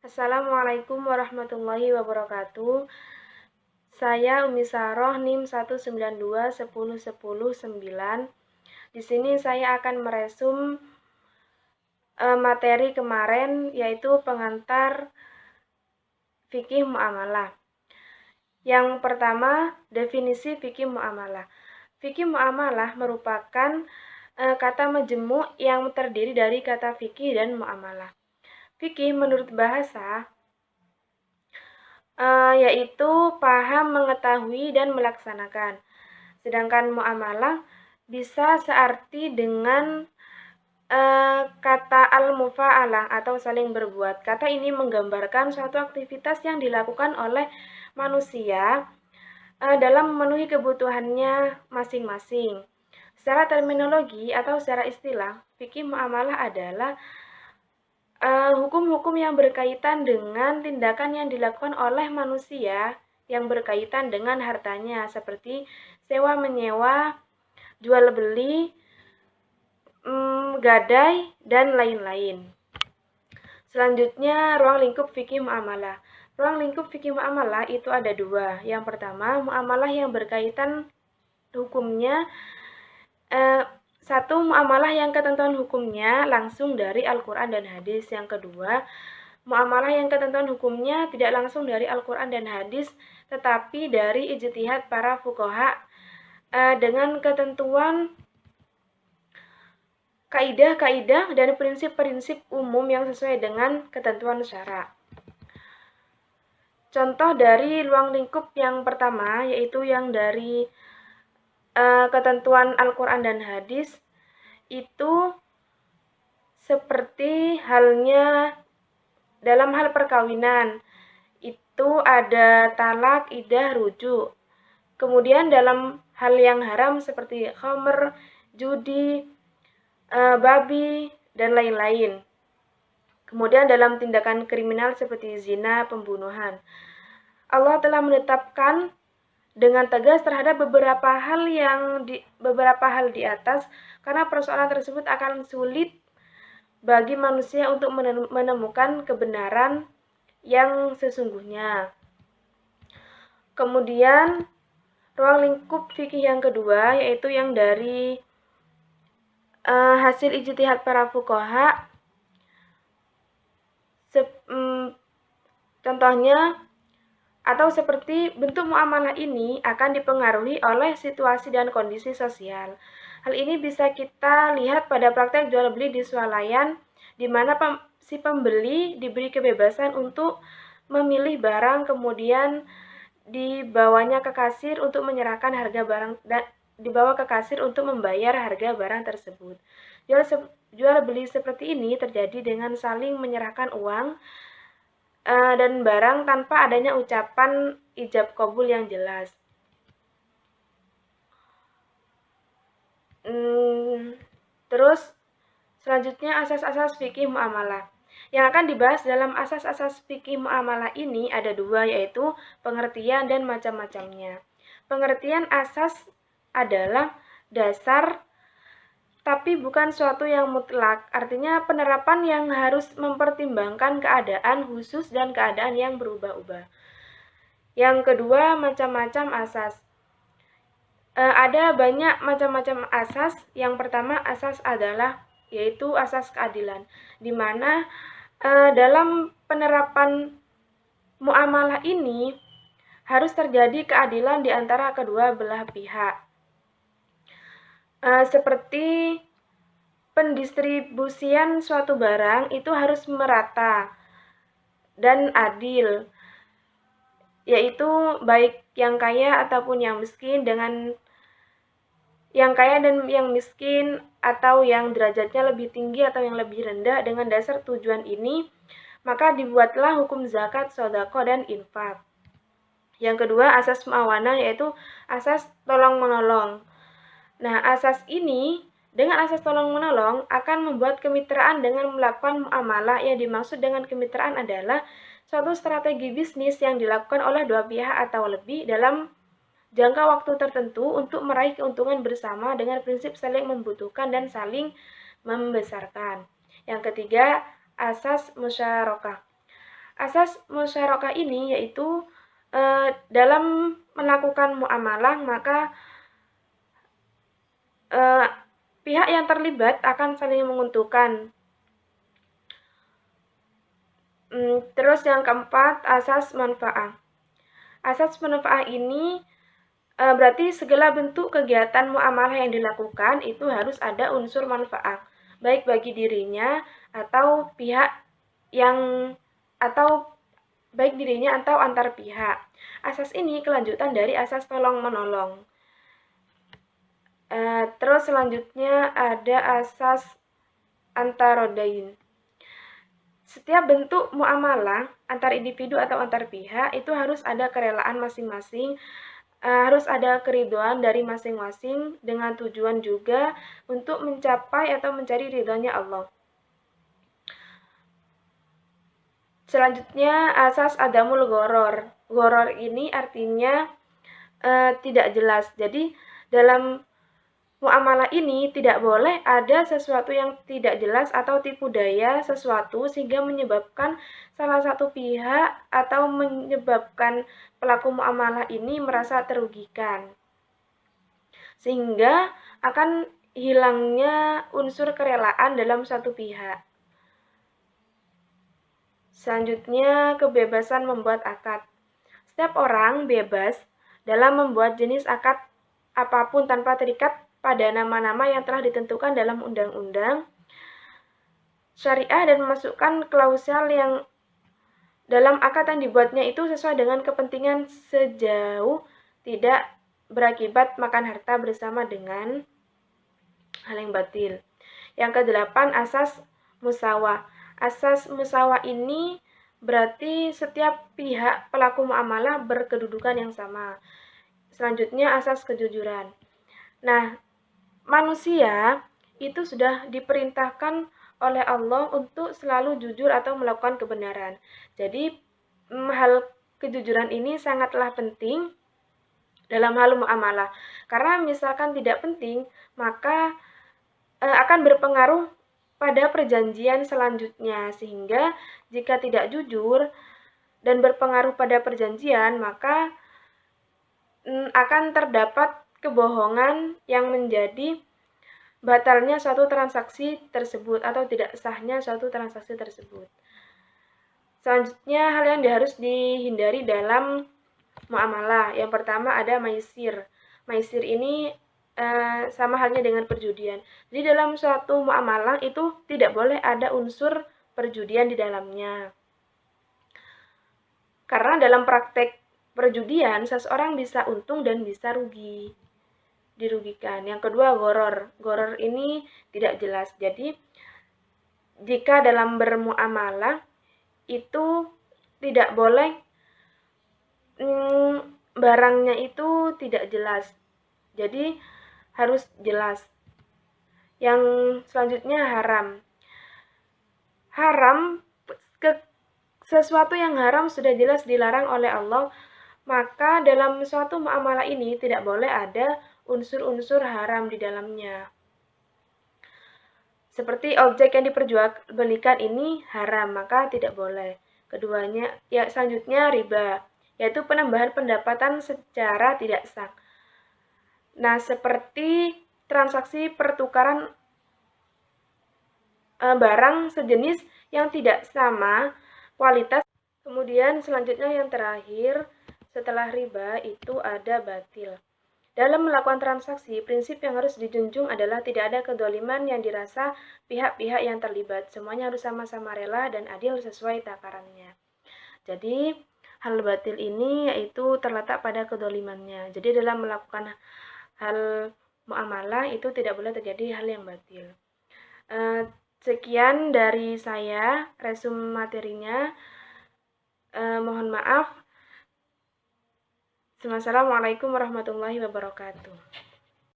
Assalamualaikum warahmatullahi wabarakatuh. Saya Umi Saroh NIM 192101009. Di sini saya akan meresum materi kemarin, yaitu pengantar fikih muamalah. Yang pertama, definisi fikih muamalah. Fikih muamalah merupakan kata majemuk yang terdiri dari kata fikih dan muamalah. Fikih menurut bahasa yaitu paham, mengetahui, dan melaksanakan. Sedangkan muamalah bisa searti dengan kata al-mufa'alah atau saling berbuat. Kata ini menggambarkan suatu aktivitas yang dilakukan oleh manusia dalam memenuhi kebutuhannya masing-masing. Secara terminologi atau secara istilah, fikih muamalah adalah hukum-hukum yang berkaitan dengan tindakan yang dilakukan oleh manusia yang berkaitan dengan hartanya, seperti sewa menyewa, jual beli, gadai, dan lain-lain. Selanjutnya, ruang lingkup fikih muamalah. Ruang lingkup fikih muamalah itu ada dua. Yang pertama, muamalah yang berkaitan hukumnya. Satu, muamalah yang ketentuan hukumnya langsung dari Al-Quran dan hadis. Yang kedua, muamalah yang ketentuan hukumnya tidak langsung dari Al-Quran dan hadis, tetapi dari ijtihad para fuqaha dengan ketentuan kaidah-kaidah dan prinsip-prinsip umum yang sesuai dengan ketentuan syara. Contoh dari ruang lingkup yang pertama, yaitu yang dari ketentuan Al-Quran dan hadis, itu seperti halnya dalam hal perkawinan, itu ada talak, iddah, rujuk. Kemudian dalam hal yang haram seperti khamr, judi, babi, dan lain-lain. Kemudian dalam tindakan kriminal seperti zina, pembunuhan. Allah telah menetapkan dengan tegas terhadap beberapa hal di atas, karena persoalan tersebut akan sulit bagi manusia untuk menemukan kebenaran yang sesungguhnya. Kemudian ruang lingkup fikih yang kedua, yaitu yang dari hasil ijtihad para fuqaha. Contohnya, atau seperti bentuk muamalah ini akan dipengaruhi oleh situasi dan kondisi sosial. Hal ini bisa kita lihat pada praktek jual beli di swalayan, di mana si pembeli diberi kebebasan untuk memilih barang, kemudian dibawanya ke kasir untuk menyerahkan harga barang dan dibawa ke kasir untuk membayar harga barang tersebut. Jual beli seperti ini terjadi dengan saling menyerahkan uang dan barang tanpa adanya ucapan ijab qabul yang jelas. Terus selanjutnya asas-asas fikih muamalah. Yang akan dibahas dalam asas-asas fikih muamalah ini ada dua, yaitu pengertian dan macam-macamnya. Pengertian asas adalah dasar tapi bukan suatu yang mutlak, artinya penerapan yang harus mempertimbangkan keadaan khusus dan keadaan yang berubah-ubah. Yang kedua, macam-macam asas. Ada banyak macam-macam asas. Yang pertama, asas adalah yaitu asas keadilan, di mana dalam penerapan muamalah ini harus terjadi keadilan di antara kedua belah pihak. Seperti pendistribusian suatu barang itu harus merata dan adil, yaitu baik yang kaya ataupun yang miskin, dengan yang kaya dan yang miskin atau yang derajatnya lebih tinggi atau yang lebih rendah. Dengan dasar tujuan ini, maka dibuatlah hukum zakat, sedekah, dan infak. Yang kedua, asas muawanah, yaitu asas tolong-menolong. Nah, asas ini dengan asas tolong-menolong akan membuat kemitraan dengan melakukan muamalah. Yang dimaksud dengan kemitraan adalah suatu strategi bisnis yang dilakukan oleh dua pihak atau lebih dalam jangka waktu tertentu untuk meraih keuntungan bersama dengan prinsip saling membutuhkan dan saling membesarkan. Yang ketiga, asas musyarakah. Asas musyarakah ini yaitu dalam melakukan muamalah maka pihak yang terlibat akan saling menguntungkan. Terus yang keempat, asas manfaat. Asas manfaat ini berarti segala bentuk kegiatan muamalah yang dilakukan itu harus ada unsur manfaat, baik bagi dirinya atau pihak yang atau baik dirinya atau antar pihak. Asas ini kelanjutan dari asas tolong-menolong. Terus selanjutnya ada asas antarodain. Setiap bentuk muamalah antar individu atau antar pihak itu harus ada kerelaan masing-masing, harus ada keridhaan dari masing-masing dengan tujuan juga untuk mencapai atau mencari ridhonya Allah. Selanjutnya asas adamul goror. Goror ini artinya tidak jelas. Jadi dalam muamalah ini tidak boleh ada sesuatu yang tidak jelas atau tipu daya sesuatu sehingga menyebabkan salah satu pihak atau menyebabkan pelaku muamalah ini merasa terugikan. Sehingga akan hilangnya unsur kerelaan dalam satu pihak. Selanjutnya, kebebasan membuat akad. Setiap orang bebas dalam membuat jenis akad apapun tanpa terikat pada nama-nama yang telah ditentukan dalam undang-undang syariah dan memasukkan klausul yang dalam akad yang dibuatnya itu sesuai dengan kepentingan sejauh tidak berakibat makan harta bersama dengan hal yang batil. Yang kedelapan, asas musawah. Asas musawah ini berarti setiap pihak pelaku muamalah berkedudukan yang sama. Selanjutnya, asas kejujuran. Nah, manusia itu sudah diperintahkan oleh Allah untuk selalu jujur atau melakukan kebenaran. Jadi, hal kejujuran ini sangatlah penting dalam hal muamalah. Karena misalkan tidak penting, maka akan berpengaruh pada perjanjian selanjutnya, sehingga jika tidak jujur dan berpengaruh pada perjanjian, maka akan terdapat kebohongan yang menjadi batalnya suatu transaksi tersebut atau tidak sahnya suatu transaksi tersebut. Selanjutnya, hal yang harus dihindari dalam muamalah. Yang pertama ada maisir. Maisir ini sama halnya dengan perjudian. Jadi dalam suatu muamalah itu tidak boleh ada unsur perjudian di dalamnya. Karena dalam praktek perjudian, seseorang bisa untung dan bisa dirugikan. Yang kedua, goror. Goror ini tidak jelas. Jadi, jika dalam bermuamalah, itu tidak boleh barangnya itu tidak jelas. Jadi, harus jelas. Yang selanjutnya haram. Haram, sesuatu yang haram sudah jelas dilarang oleh Allah, maka dalam suatu muamalah ini tidak boleh ada unsur-unsur haram di dalamnya. Seperti objek yang diperjualbelikan ini haram, maka tidak boleh. Keduanya, selanjutnya riba, yaitu penambahan pendapatan secara tidak sah. Nah, seperti transaksi pertukaran barang sejenis yang tidak sama kualitas. Kemudian selanjutnya yang terakhir setelah riba itu ada batil. Dalam melakukan transaksi, prinsip yang harus dijunjung adalah tidak ada kedoliman yang dirasa pihak-pihak yang terlibat. Semuanya harus sama-sama rela dan adil sesuai takarannya. Jadi, hal batil ini yaitu terletak pada kedolimannya. Jadi, dalam melakukan hal muamalah itu tidak boleh terjadi hal yang batil. Sekian dari saya, resume materinya. Mohon maaf. Assalamualaikum warahmatullahi wabarakatuh.